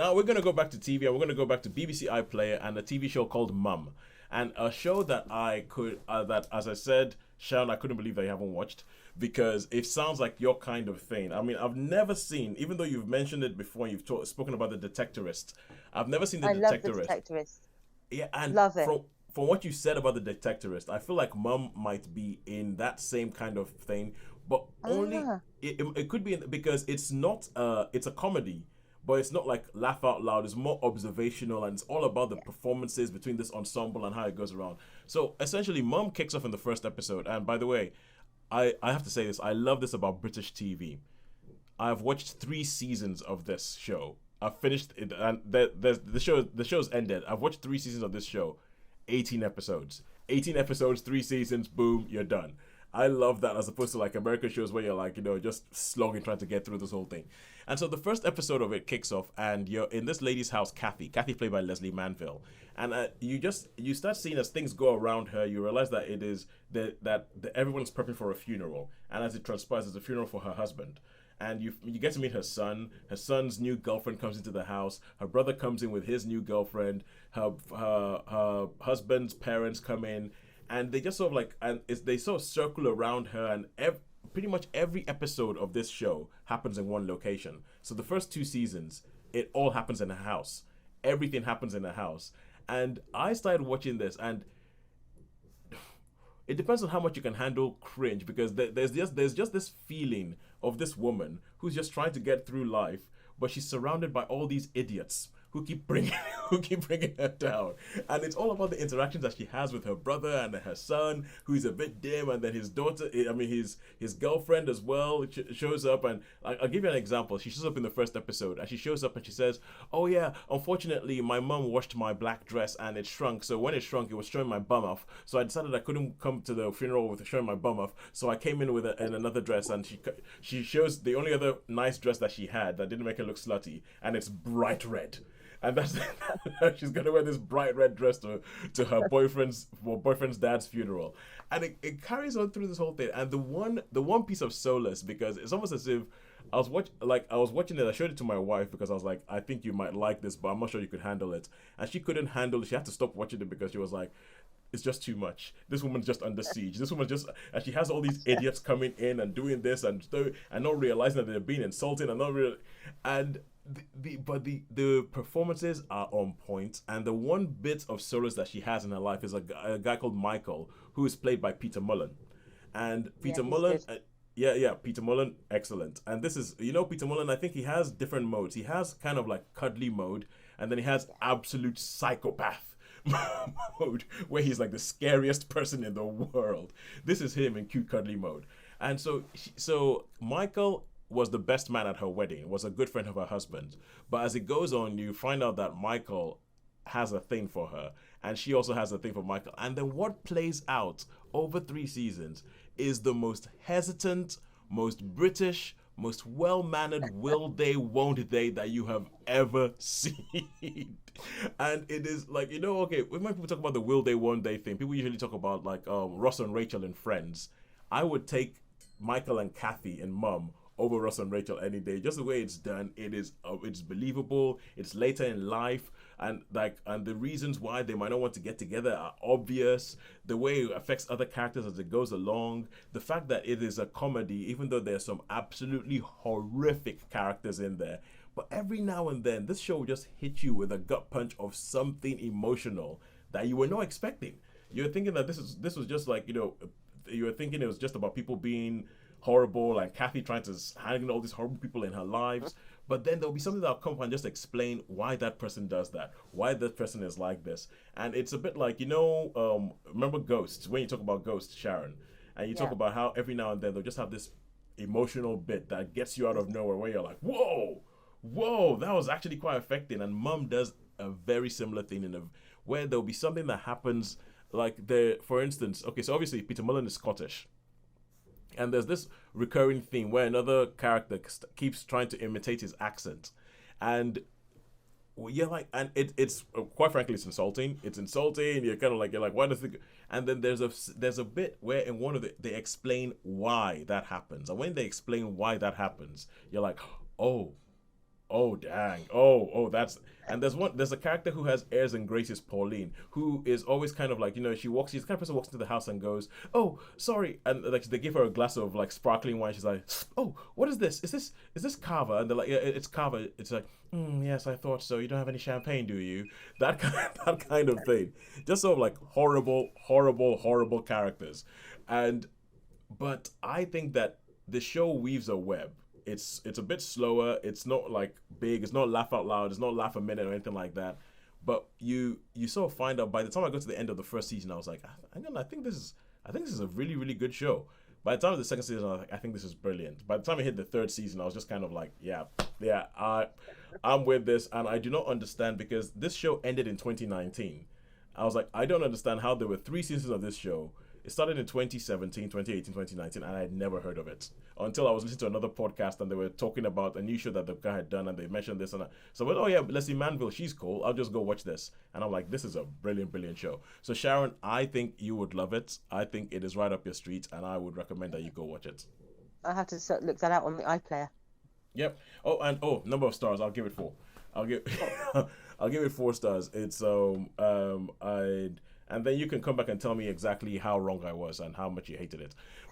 now we're gonna go back to TV, and we're gonna go back to BBC iPlayer and a TV show called Mum, and a show that that, as I said, Sharon, I couldn't believe that you haven't watched because it sounds like your kind of thing. I mean, I've never seen, even though you've mentioned it before, spoken about the Detectorist. I've never seen the I love the Detectorist. Detectorist. Yeah, and Love it. from what you said about the Detectorist, I feel like Mum might be in that same kind of thing, but only Ah, it could be because it's not it's a comedy, but it's not like laugh out loud. It's more observational, and it's all about the yeah. performances between this ensemble and how it goes around. So essentially, Mum kicks off in the first episode, and by the way, I have to say this. I love this about British TV. I've watched 3 seasons of this show. I've finished it, and the show's ended. I've watched 3 seasons of this show, 18 episodes, 18 episodes, 3 seasons. Boom, you're done. I love that as opposed to like American shows where you're like just slogging trying to get through this whole thing. And so the first episode of it kicks off, and you're in this lady's house, Kathy. Kathy played by Leslie Manville, and you start seeing as things go around her, you realize that it is that everyone's prepping for a funeral, and as it transpires, it's a funeral for her husband, and you get to meet her son. Her son's new girlfriend comes into the house. Her brother comes in with his new girlfriend. Her husband's parents come in, and they just sort of like they sort of circle around her, and pretty much every episode of this show happens in one location. So the first 2 seasons, it all happens in a house. Everything happens in a house, and I started watching this, and it depends on how much you can handle cringe because there's just this feeling of this woman who's just trying to get through life, but she's surrounded by all these idiots who keep bringing who keep bringing her down, and it's all about the interactions that she has with her brother and her son, who's a bit dim, and then his daughter. I mean, his girlfriend as well shows up, and I'll give you an example. She shows up in the first episode, and she shows up and she says, "Oh yeah, unfortunately, my mom washed my black dress and it shrunk. So when it shrunk, it was showing my bum off. So I decided I couldn't come to the funeral with showing my bum off. So I came in with in another dress, and she shows the only other nice dress that she had that didn't make her look slutty, and it's bright red." And that's she's gonna wear this bright red dress to her boyfriend's dad's funeral, and it carries on through this whole thing. And the one piece of solace, because it's almost as if I was watching it. I showed it to my wife because I was like, I think you might like this, but I'm not sure you could handle it. And she couldn't handle it. She had to stop watching it because she was like, it's just too much. This woman's just under siege. This woman just, and she has all these idiots coming in and doing this and not realizing that they're being insulting and not real. And the performances are on point, and the one bit of solace that she has in her life is a guy called Michael, who is played by Peter Mullen, and Yeah, Peter he's Mullen. good. Yeah, Peter Mullen, excellent. And this is, Peter Mullen. I think he has different modes. He has kind of like cuddly mode, and then he has Yeah. absolute psychopath mode, where he's like the scariest person in the world. This is him in cute cuddly mode, and so Michael was the best man at her wedding, was a good friend of her husband. But as it goes on, you find out that Michael has a thing for her, and she also has a thing for Michael. And then what plays out over 3 seasons is the most hesitant, most British, most well mannered will they, won't they that you have ever seen. And it is like, okay, when people talk about the will they, won't they thing, people usually talk about like Ross and Rachel in Friends. I would take Michael and Kathy and Mum over Ross and Rachel any day. Just the way it's done, it's believable. It's later in life, and the reasons why they might not want to get together are obvious. The way it affects other characters as it goes along. The fact that it is a comedy, even though there's some absolutely horrific characters in there. But every now and then, this show will just hit you with a gut punch of something emotional that you were not expecting. You're thinking that this was just like, you were thinking it was just about people being horrible and Kathy trying to handle all these horrible people in her lives. But then there'll be something that'll come up and just explain why that person does that, why that person is like this. And it's a bit like, remember Ghosts, when you talk about Ghosts, Sharon, and you talk Yeah. about how every now and then they'll just have this emotional bit that gets you out of nowhere where you're like, whoa, that was actually quite affecting. And Mum does a very similar thing where there'll be something that happens, like for instance, okay, so obviously Peter Mullen is Scottish, and there's this recurring theme where another character keeps trying to imitate his accent, and you're like, and it's quite frankly, it's insulting. It's insulting. You're like, why does it? And then there's a bit where in one of they explain why that happens, and when they explain why that happens, you're like, oh, Oh dang! That's and there's a character who has airs and graces, Pauline, who is always kind of like she walks. She's the kind of person who walks into the house and goes, "Oh, sorry," and like they give her a glass of like sparkling wine. She's like, "Oh, what is this? Is this cava?" And they're like, "Yeah, it's cava." It's like, "Yes, I thought so. You don't have any champagne, do you?" That kind that kind of thing. Just sort of like horrible, horrible, horrible characters, and but I think that the show weaves a web. It's a bit slower. It's not like big. It's not laugh out loud. It's not laugh a minute or anything like that. But you sort of find out by the time I got to the end of the first season, I was like, I think this is a really really good show. By the time of the second season, I was like, I think this is brilliant. By the time I hit the third season, I was just kind of like, yeah, I'm with this, and I do not understand because this show ended in 2019. I was like, I don't understand how there were three seasons of this show. It started in 2017, 2018, 2019, and I had never heard of it until I was listening to another podcast and they were talking about a new show that the guy had done and they mentioned this and that. So I went, oh yeah, Leslie Manville, she's cool. I'll just go watch this. And I'm like, this is a brilliant, brilliant show. So Sharon, I think you would love it. I think it is right up your street and I would recommend that you go watch it. I have to look that out on the iPlayer. Yep. Oh, and number of stars. I'll give it four. I'll give Oh, I'll give it 4 stars. It's I and then you can come back and tell me exactly how wrong I was and how much you hated it.